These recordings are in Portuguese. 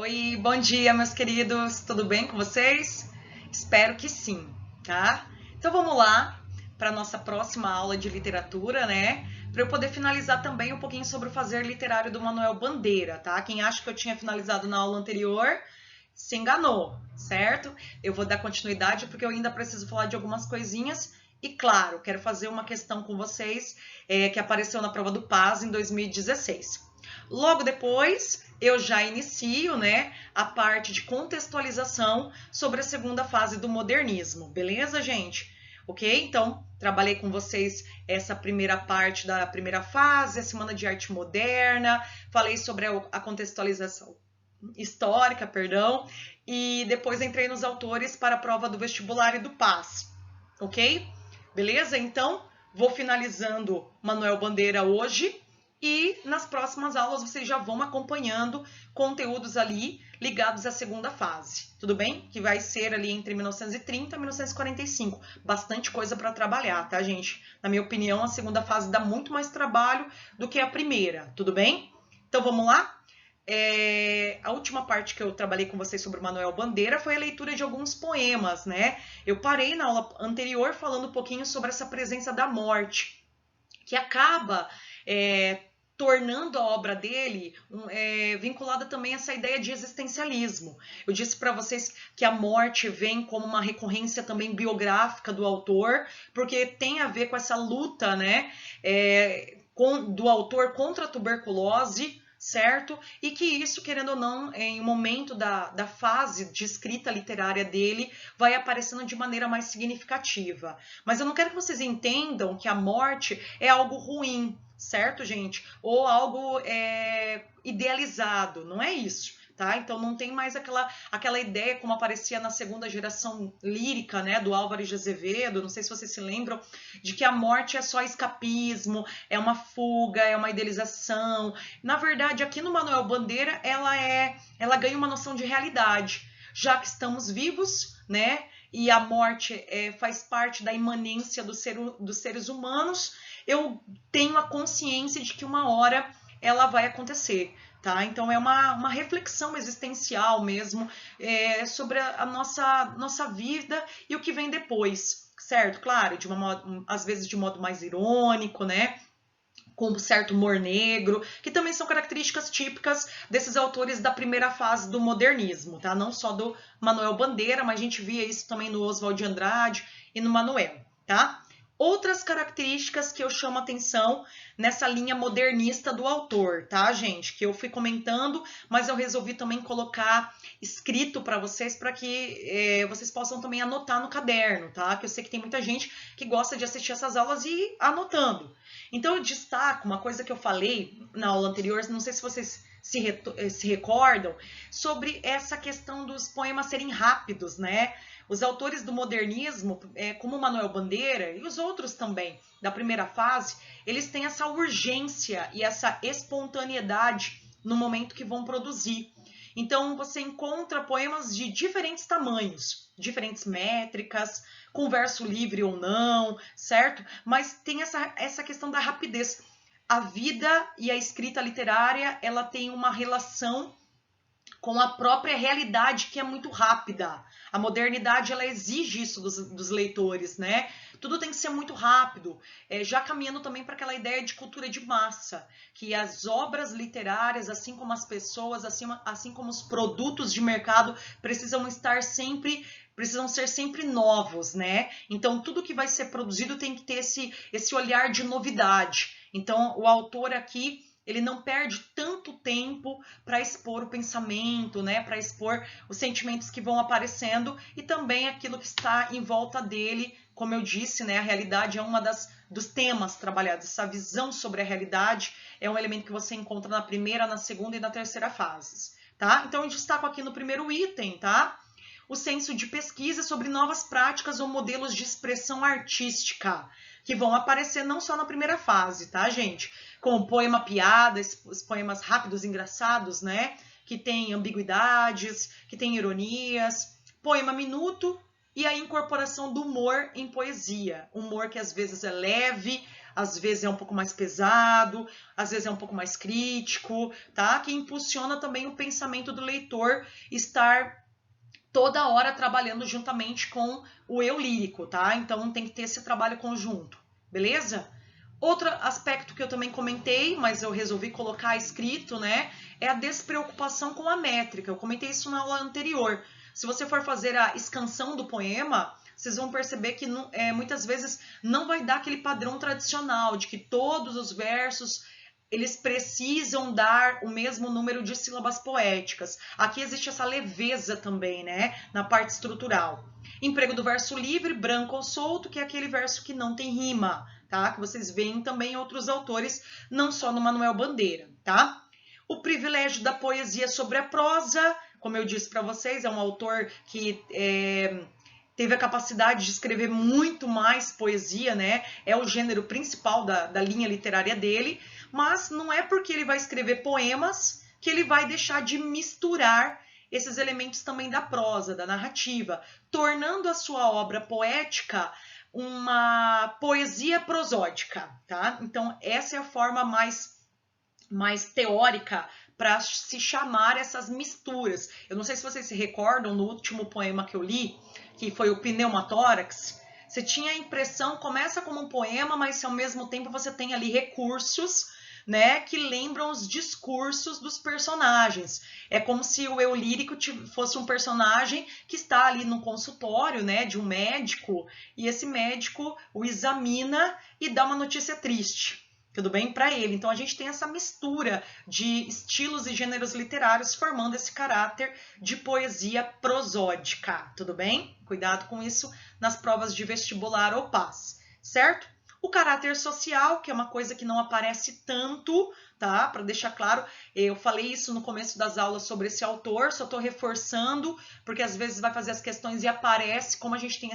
Oi, bom dia, meus queridos. Tudo bem com vocês? Espero que sim, tá? Então vamos lá para a nossa próxima aula de literatura, né? Para eu poder finalizar também um pouquinho sobre o fazer literário do Manuel Bandeira, tá? Quem acha que eu tinha finalizado na aula anterior se enganou, certo? Eu vou dar continuidade porque eu ainda preciso falar de algumas coisinhas. E claro, quero fazer uma questão com vocês que apareceu na prova do PAS em 2016. Logo depois, eu já inicio, né, a parte de contextualização sobre a segunda fase do modernismo, beleza, gente? Ok? Então, trabalhei com vocês essa primeira parte da primeira fase, a Semana de Arte Moderna, falei sobre a contextualização histórica, perdão, e depois entrei nos autores para a prova do vestibular e do PAS, ok? Beleza? Então, vou finalizando Manuel Bandeira hoje e nas próximas aulas vocês já vão acompanhando conteúdos ali ligados à segunda fase, tudo bem? Que vai ser ali entre 1930 e 1945. Bastante coisa para trabalhar, tá, gente? Na minha opinião, a segunda fase dá muito mais trabalho do que a primeira, tudo bem? Então vamos lá? A última parte que eu trabalhei com vocês sobre o Manuel Bandeira foi a leitura de alguns poemas, né? Eu parei na aula anterior falando um pouquinho sobre essa presença da morte, que acaba tornando a obra dele vinculada também a essa ideia de existencialismo. Eu disse para vocês que a morte vem como uma recorrência também biográfica do autor, porque tem a ver com essa luta, né, do autor contra a tuberculose, certo? E que isso, querendo ou não, em um momento da fase de escrita literária dele, vai aparecendo de maneira mais significativa. Mas eu não quero que vocês entendam que a morte é algo ruim, certo, gente? Ou algo idealizado, não é isso. Tá? Então não tem mais aquela ideia como aparecia na segunda geração lírica, né, do Álvares de Azevedo, não sei se vocês se lembram, de que a morte é só escapismo, é uma fuga, é uma idealização. Na verdade, aqui no Manuel Bandeira, ela ganha uma noção de realidade, já que estamos vivos, né, e a morte faz parte da imanência dos seres humanos, eu tenho a consciência de que uma hora ela vai acontecer. Tá? Então é uma reflexão existencial mesmo sobre a nossa vida e o que vem depois, certo? Claro, às vezes de modo mais irônico, né? Com um certo humor negro, que também são características típicas desses autores da primeira fase do modernismo, tá? Não só do Manuel Bandeira, mas a gente via isso também no Oswald de Andrade e no Manuel, tá? Outras características que eu chamo atenção nessa linha modernista do autor, tá, gente? Que eu fui comentando, mas eu resolvi também colocar escrito para vocês, para que vocês possam também anotar no caderno, tá? Que eu sei que tem muita gente que gosta de assistir essas aulas e ir anotando. Então eu destaco uma coisa que eu falei na aula anterior, não sei se vocês se recordam, sobre essa questão dos poemas serem rápidos, né? Os autores do modernismo, como Manuel Bandeira e os outros também da primeira fase, eles têm essa urgência e essa espontaneidade no momento que vão produzir. Então você encontra poemas de diferentes tamanhos, diferentes métricas, com verso livre ou não, certo? Mas tem essa questão da rapidez. A vida e a escrita literária, ela tem uma relação com a própria realidade que é muito rápida. A modernidade, ela exige isso dos leitores, né? Tudo tem que ser muito rápido, já caminhando também para aquela ideia de cultura de massa, que as obras literárias, assim como as pessoas, assim como os produtos de mercado, precisam ser sempre novos, né? Então, tudo que vai ser produzido tem que ter esse olhar de novidade. Então, o autor aqui, ele não perde tanto tempo para expor o pensamento, né? Para expor os sentimentos que vão aparecendo e também aquilo que está em volta dele. Como eu disse, né? A realidade é dos temas trabalhados. Essa visão sobre a realidade é um elemento que você encontra na primeira, na segunda e na terceira fases, tá? Então, eu destaco aqui no primeiro item, tá? O senso de pesquisa sobre novas práticas ou modelos de expressão artística, que vão aparecer não só na primeira fase, tá, gente? Com poema piada, os poemas rápidos, engraçados, né? Que tem ambiguidades, que tem ironias, poema minuto e a incorporação do humor em poesia. Humor que às vezes é leve, às vezes é um pouco mais pesado, às vezes é um pouco mais crítico, tá? Que impulsiona também o pensamento do leitor estar toda hora trabalhando juntamente com o eu lírico, tá? Então tem que ter esse trabalho conjunto, beleza? Outro aspecto que eu também comentei, mas eu resolvi colocar escrito, né? É a despreocupação com a métrica. Eu comentei isso na aula anterior. Se você for fazer a escansão do poema, vocês vão perceber que muitas vezes não vai dar aquele padrão tradicional de que todos os versos eles precisam dar o mesmo número de sílabas poéticas. Aqui existe essa leveza também, né, na parte estrutural. Emprego do verso livre, branco ou solto, que é aquele verso que não tem rima, tá? Que vocês veem também em outros autores, não só no Manuel Bandeira, tá? O privilégio da poesia sobre a prosa, como eu disse para vocês, é um autor que teve a capacidade de escrever muito mais poesia, né? É o gênero principal da linha literária dele, mas não é porque ele vai escrever poemas que ele vai deixar de misturar esses elementos também da prosa, da narrativa, tornando a sua obra poética uma poesia prosódica, tá? Então, essa é a forma mais teórica para se chamar essas misturas. Eu não sei se vocês se recordam, no último poema que eu li, que foi o Pneumatórax, você tinha a impressão, começa como um poema, mas ao mesmo tempo você tem ali recursos, né, que lembram os discursos dos personagens. É como se o eu lírico fosse um personagem que está ali no consultório, né, de um médico, e esse médico o examina e dá uma notícia triste. Tudo bem? Para ele. Então a gente tem essa mistura de estilos e gêneros literários formando esse caráter de poesia prosódica. Tudo bem? Cuidado com isso nas provas de vestibular ou PAS, certo? O caráter social, que é uma coisa que não aparece tanto, tá? Para deixar claro, eu falei isso no começo das aulas sobre esse autor, só estou reforçando, porque às vezes vai fazer as questões e aparece, como a gente tem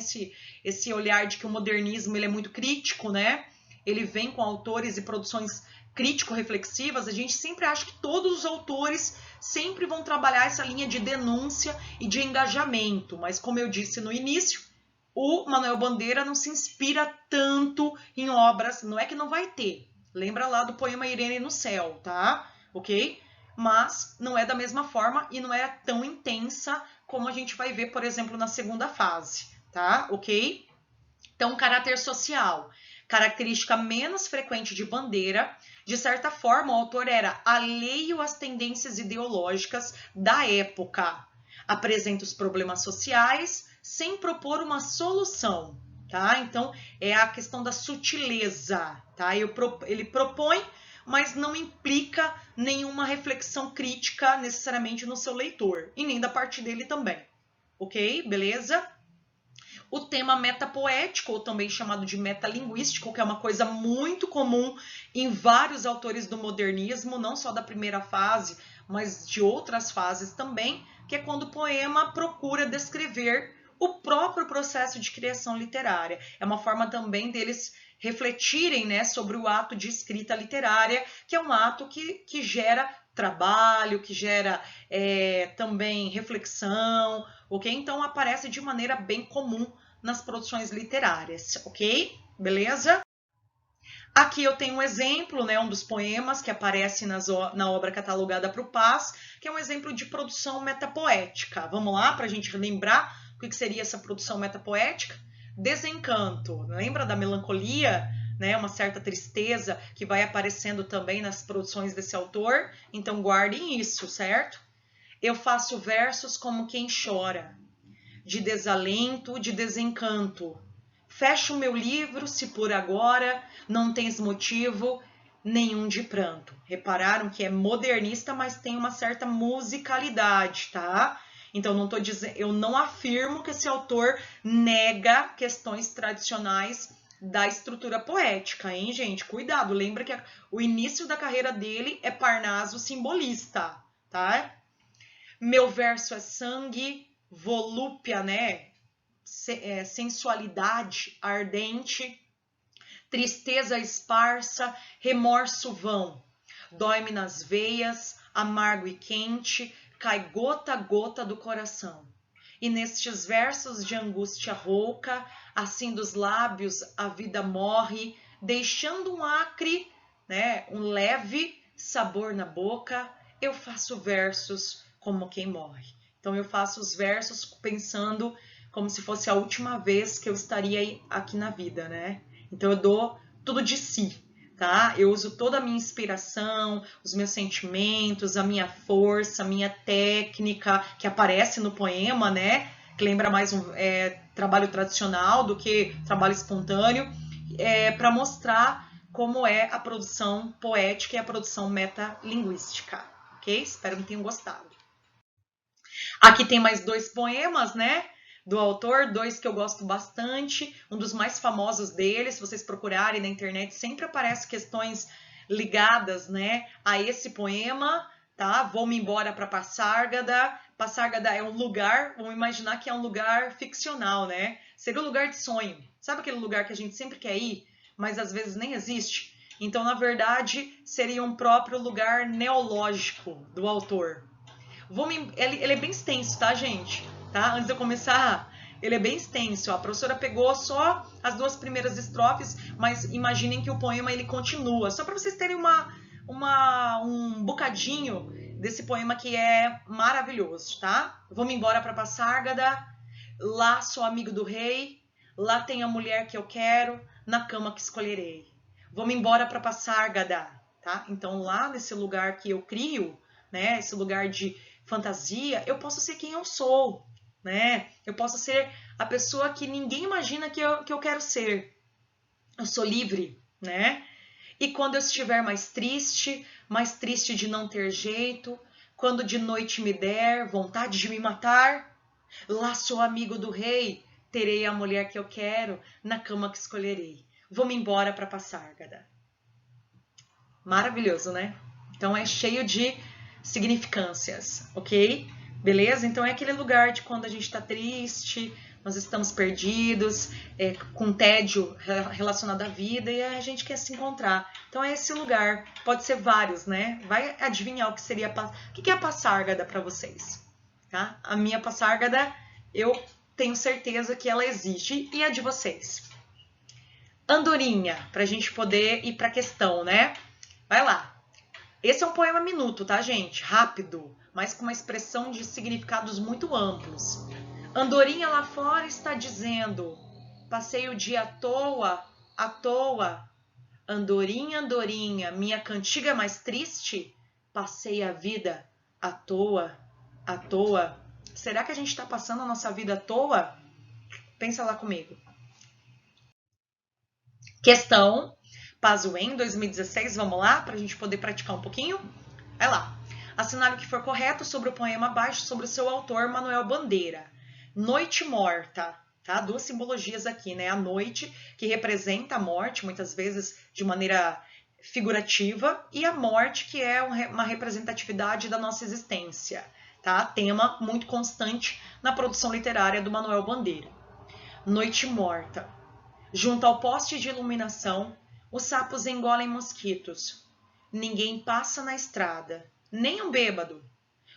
esse olhar de que o modernismo ele é muito crítico, né? Ele vem com autores e produções crítico-reflexivas, a gente sempre acha que todos os autores sempre vão trabalhar essa linha de denúncia e de engajamento, mas como eu disse no início, o Manuel Bandeira não se inspira tanto em obras, não é que não vai ter, lembra lá do poema Irene no Céu, tá? Ok? Mas não é da mesma forma e não é tão intensa como a gente vai ver, por exemplo, na segunda fase, tá? Ok? Então, caráter social. Característica menos frequente de Bandeira, de certa forma, o autor era alheio às tendências ideológicas da época. Apresenta os problemas sociais sem propor uma solução, tá? Então, é a questão da sutileza, tá? Ele propõe, mas não implica nenhuma reflexão crítica necessariamente no seu leitor, e nem da parte dele também. Ok? Beleza? O tema metapoético, ou também chamado de metalinguístico, que é uma coisa muito comum em vários autores do modernismo, não só da primeira fase, mas de outras fases também, que é quando o poema procura descrever o próprio processo de criação literária. É uma forma também deles refletirem, né, sobre o ato de escrita literária, que é um ato que gera trabalho, que gera também reflexão, ok? Então aparece de maneira bem comum nas produções literárias, ok? Beleza? Aqui eu tenho um exemplo, né, um dos poemas que aparece na obra catalogada para o PAS, que é um exemplo de produção metapoética. Vamos lá, para a gente lembrar o que seria essa produção metapoética? Desencanto. Lembra da melancolia? Né, uma certa tristeza que vai aparecendo também nas produções desse autor. Então guardem isso, certo? Eu faço versos como quem chora, de desalento, de desencanto. Fecho meu livro se por agora não tens motivo nenhum de pranto. Repararam que é modernista, mas tem uma certa musicalidade, tá? Então não tô dizendo, eu não afirmo que esse autor nega questões tradicionais da estrutura poética, hein, gente? Cuidado, lembra que o início da carreira dele é Parnaso simbolista, tá? Meu verso é sangue, volúpia, né? Sensualidade ardente, tristeza esparsa, remorso vão. Dói-me nas veias, amargo e quente, cai gota a gota do coração. E nestes versos de angústia rouca, assim dos lábios a vida morre, deixando um acre, né, um leve sabor na boca, eu faço versos como quem morre. Então eu faço os versos pensando como se fosse a última vez que eu estaria aqui na vida, né? Então eu dou tudo de si, tá? Eu uso toda a minha inspiração, os meus sentimentos, a minha força, a minha técnica, que aparece no poema, né? Que lembra mais um trabalho tradicional do que trabalho espontâneo, para mostrar como é a produção poética e a produção metalinguística, ok? Espero que tenham gostado. Aqui tem mais 2 poemas, né? Do autor, 2 que eu gosto bastante, um dos mais famosos dele, se vocês procurarem na internet, sempre aparecem questões ligadas, né, a esse poema, tá? Vou-me embora para Passárgada. Passárgada é um lugar, vamos imaginar que é um lugar ficcional, né? Seria um lugar de sonho. Sabe aquele lugar que a gente sempre quer ir, mas às vezes nem existe? Então, na verdade, seria um próprio lugar neológico do autor. Ele é bem extenso, tá, gente? Tá? Antes de eu começar, ele é bem extenso. A professora pegou só as 2 primeiras estrofes, mas imaginem que o poema ele continua. Só para vocês terem um bocadinho desse poema que é maravilhoso, tá? Vou-me embora para Passárgada, lá sou amigo do rei, lá tem a mulher que eu quero, na cama que escolherei. Vou-me embora para Passárgada, tá? Então lá nesse lugar que eu crio, né, esse lugar de fantasia, eu posso ser quem eu sou, né? Eu posso ser a pessoa que ninguém imagina que eu quero ser. Eu sou livre, né? E quando eu estiver mais triste de não ter jeito, quando de noite me der vontade de me matar, lá sou amigo do rei, terei a mulher que eu quero, na cama que escolherei. Vou-me embora para Passárgada. Maravilhoso, né? Então é cheio de significâncias, ok? Beleza? Então é aquele lugar de quando a gente está triste, nós estamos perdidos, com tédio relacionado à vida e a gente quer se encontrar. Então é esse lugar, pode ser vários, né? Vai adivinhar o que seria o que é a Passárgada para vocês, tá? A minha Passárgada, eu tenho certeza que ela existe e a de vocês. Andorinha, para a gente poder ir para a questão, né? Vai lá. Esse é um poema minuto, tá, gente? Rápido, mas com uma expressão de significados muito amplos. Andorinha lá fora está dizendo: passei o dia à toa. Andorinha, andorinha, minha cantiga mais triste, passei a vida à toa, à toa. Será que a gente está passando a nossa vida à toa? Pensa lá comigo. Questão Pazuem 2016, vamos lá, para a gente poder praticar um pouquinho? Vai lá. Assinale o que for correto sobre o poema abaixo, sobre o seu autor, Manuel Bandeira. Noite morta, tá? 2 simbologias aqui, né? A noite, que representa a morte, muitas vezes de maneira figurativa, e a morte, que é uma representatividade da nossa existência, tá? Tema muito constante na produção literária do Manuel Bandeira. Noite morta. Junto ao poste de iluminação, os sapos engolem mosquitos. Ninguém passa na estrada, nem um bêbado.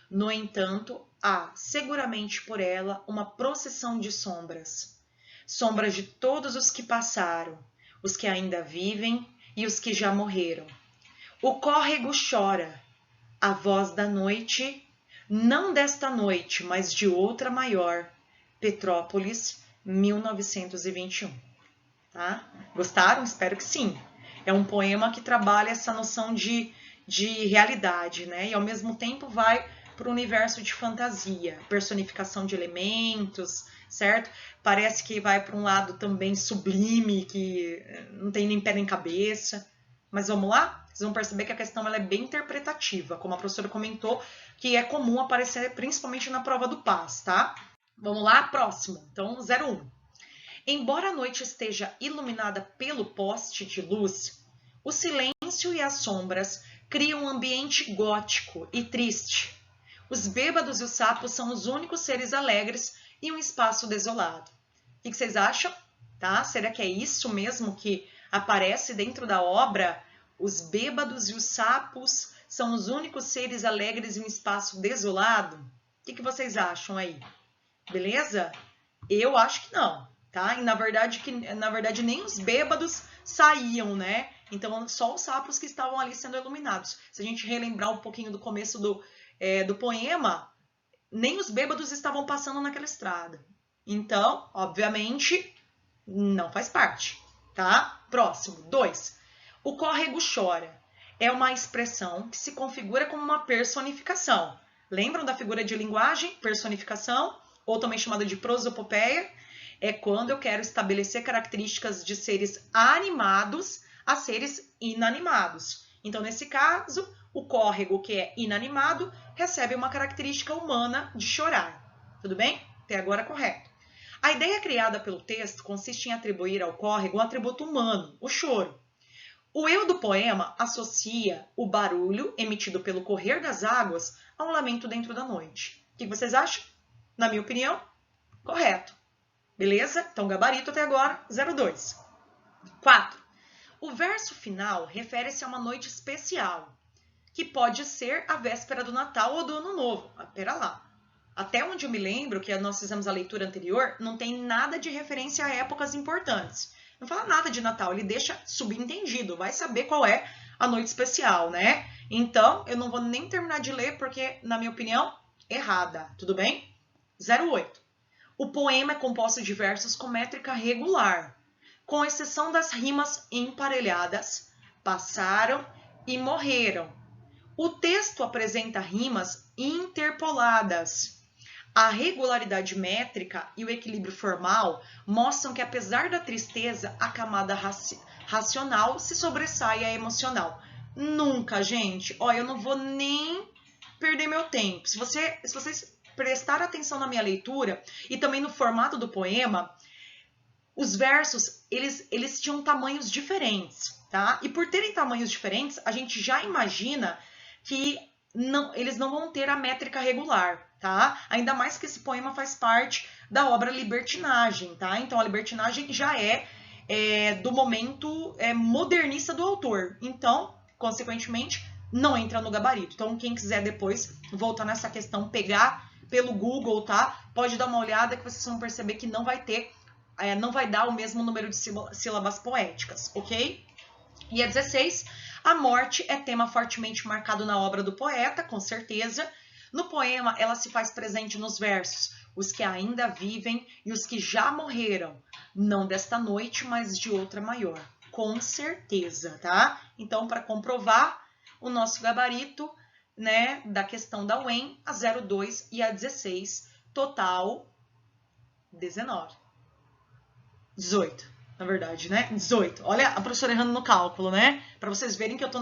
No entanto, há, seguramente por ela, uma procissão de sombras. Sombras de todos os que passaram, os que ainda vivem e os que já morreram. O córrego chora. A voz da noite, não desta noite, mas de outra maior. Petrópolis, 1921. Tá? Gostaram? Espero que sim. É um poema que trabalha essa noção de realidade, né? E ao mesmo tempo vai para o universo de fantasia, personificação de elementos, certo? Parece que vai para um lado também sublime, que não tem nem pé nem cabeça. Mas vamos lá? Vocês vão perceber que a questão ela é bem interpretativa, como a professora comentou, que é comum aparecer principalmente na prova do PAS, tá? Vamos lá? Próximo. Então, 01. Embora a noite esteja iluminada pelo poste de luz, o silêncio e as sombras criam um ambiente gótico e triste. Os bêbados e os sapos são os únicos seres alegres em um espaço desolado. O que vocês acham? Tá? Será que é isso mesmo que aparece dentro da obra? Os bêbados e os sapos são os únicos seres alegres em um espaço desolado? O que vocês acham aí? Beleza? Eu acho que não. Tá? E na verdade nem os bêbados saíam, né? Então, só os sapos que estavam ali sendo iluminados. Se a gente relembrar um pouquinho do começo do poema, nem os bêbados estavam passando naquela estrada. Então, obviamente, não faz parte, tá? Próximo, 2. O córrego chora. É uma expressão que se configura como uma personificação. Lembram da figura de linguagem? Personificação, ou também chamada de prosopopeia. É quando eu quero estabelecer características de seres animados a seres inanimados. Então, nesse caso, o córrego, que é inanimado, recebe uma característica humana de chorar. Tudo bem? Até agora correto. A ideia criada pelo texto consiste em atribuir ao córrego um atributo humano, o choro. O eu do poema associa o barulho emitido pelo correr das águas a um lamento dentro da noite. O que vocês acham? Na minha opinião, correto. Beleza? Então, gabarito até agora, 0,2. 4. O verso final refere-se a uma noite especial, que pode ser a véspera do Natal ou do Ano Novo. Pera lá. Até onde eu me lembro, que nós fizemos a leitura anterior, não tem nada de referência a épocas importantes. Não fala nada de Natal, ele deixa subentendido, vai saber qual é a noite especial, né? Então, eu não vou nem terminar de ler, porque, na minha opinião, errada. Tudo bem? 0,8. O poema é composto de versos com métrica regular, com exceção das rimas emparelhadas, passaram e morreram. O texto apresenta rimas interpoladas. A regularidade métrica e o equilíbrio formal mostram que, apesar da tristeza, a camada racional se sobressai à emocional. Nunca, gente. Ó, eu não vou nem perder meu tempo. Se vocês prestarem atenção na minha leitura e também no formato do poema, os versos, eles tinham tamanhos diferentes, tá? E por terem tamanhos diferentes, a gente já imagina que eles não vão ter a métrica regular, tá? Ainda mais que esse poema faz parte da obra Libertinagem, tá? Então, a Libertinagem já é do momento modernista do autor. Então, consequentemente, não entra no gabarito. Então, quem quiser depois voltar nessa questão, pegar pelo Google, tá? Pode dar uma olhada que vocês vão perceber que não vai ter, não vai dar o mesmo número de sílabas poéticas, ok? E a 16, a morte é tema fortemente marcado na obra do poeta, com certeza. No poema, ela se faz presente nos versos, os que ainda vivem e os que já morreram, não desta noite, mas de outra maior, com certeza, tá? Então, para comprovar o nosso gabarito, né, da questão da UEM, a 0,2 e a 16, total 19. 18, na verdade, né? 18. Olha a professora errando no cálculo, né? Para vocês verem que eu tô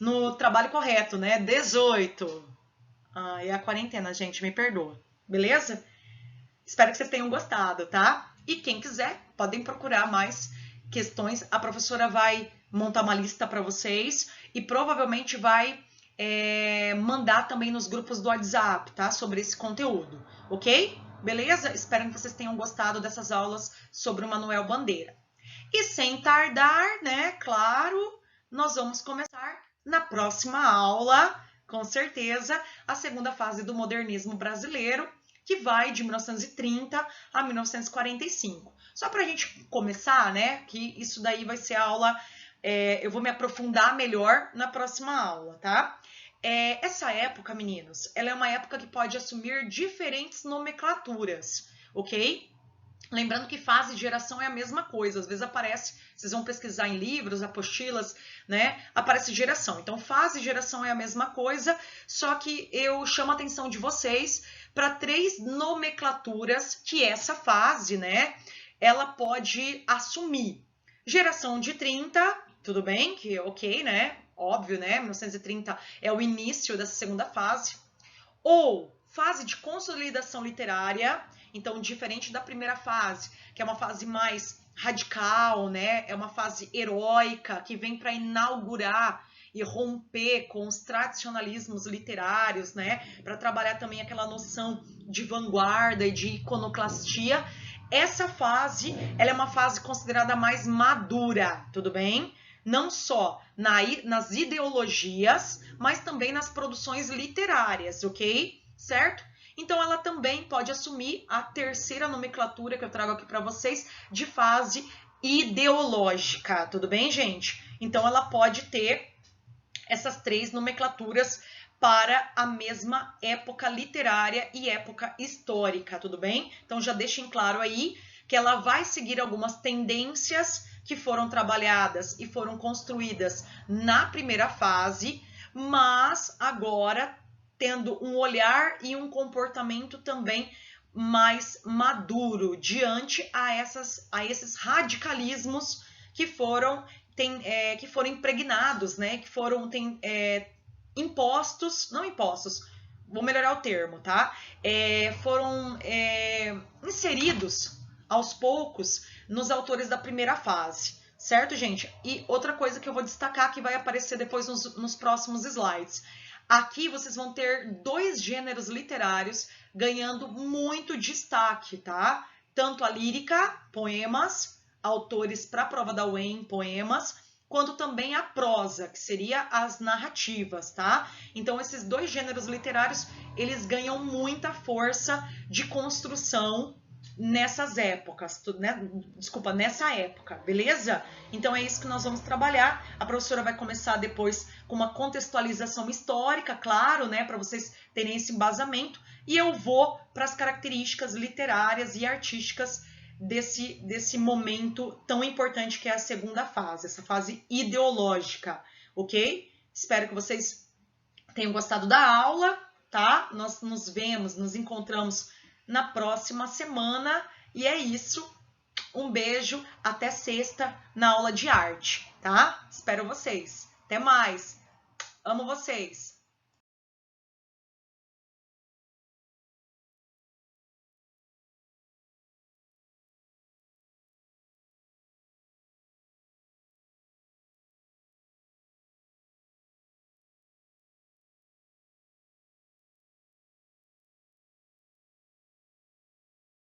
no trabalho correto, né? 18. É a quarentena, gente, me perdoa. Beleza? Espero que vocês tenham gostado, tá? E quem quiser, podem procurar mais questões. A professora vai montar uma lista para vocês e provavelmente vai mandar também nos grupos do WhatsApp, tá? Sobre esse conteúdo, ok? Beleza? Espero que vocês tenham gostado dessas aulas sobre o Manuel Bandeira. E sem tardar, né? Claro, nós vamos começar na próxima aula, com certeza, a segunda fase do modernismo brasileiro, que vai de 1930 a 1945. Só para a gente começar, né? Que isso daí vai ser a aula, eu vou me aprofundar melhor na próxima aula, tá? Essa época, meninos, ela é uma época que pode assumir diferentes nomenclaturas, ok? Lembrando que fase de geração é a mesma coisa, às vezes aparece, vocês vão pesquisar em livros, apostilas, né? Aparece geração. Então, fase e geração é a mesma coisa, só que eu chamo a atenção de vocês para 3 nomenclaturas que essa fase, né? Ela pode assumir. Geração de 30, tudo bem? Que ok, né? Óbvio, né? 1930 é o início dessa segunda fase. Ou fase de consolidação literária, então diferente da primeira fase, que é uma fase mais radical, né? É uma fase heróica que vem para inaugurar e romper com os tradicionalismos literários, né? Para trabalhar também aquela noção de vanguarda e de iconoclastia. Essa fase, ela é uma fase considerada mais madura, tudo bem? Não só nas ideologias, mas também nas produções literárias, ok? Certo? Então, ela também pode assumir a terceira nomenclatura que eu trago aqui para vocês de fase ideológica, tudo bem, gente? Então, ela pode ter essas 3 nomenclaturas para a mesma época literária e época histórica, tudo bem? Então, já deixem claro aí que ela vai seguir algumas tendências que foram trabalhadas e foram construídas na primeira fase, mas agora tendo um olhar e um comportamento também mais maduro diante a esses radicalismos que foram impregnados, né? Que foram impostos, não impostos, vou melhorar o termo, tá? Foram inseridos aos poucos nos autores da primeira fase, certo, gente? E outra coisa que eu vou destacar que vai aparecer depois nos próximos slides. Aqui vocês vão ter 2 gêneros literários ganhando muito destaque, tá? Tanto a lírica, poemas, autores para a prova da UEM, poemas, quanto também a prosa, que seria as narrativas, tá? Então, esses 2 gêneros literários, eles ganham muita força de construção nessas épocas, né? Desculpa, nessa época, beleza? Então é isso que nós vamos trabalhar. A professora vai começar depois com uma contextualização histórica, claro, né, para vocês terem esse embasamento, e eu vou para as características literárias e artísticas desse momento tão importante que é a segunda fase, essa fase ideológica, ok? Espero que vocês tenham gostado da aula, tá? Nós nos encontramos na próxima semana. E é isso. Um beijo, até sexta na aula de arte, tá? Espero vocês. Até mais. Amo vocês.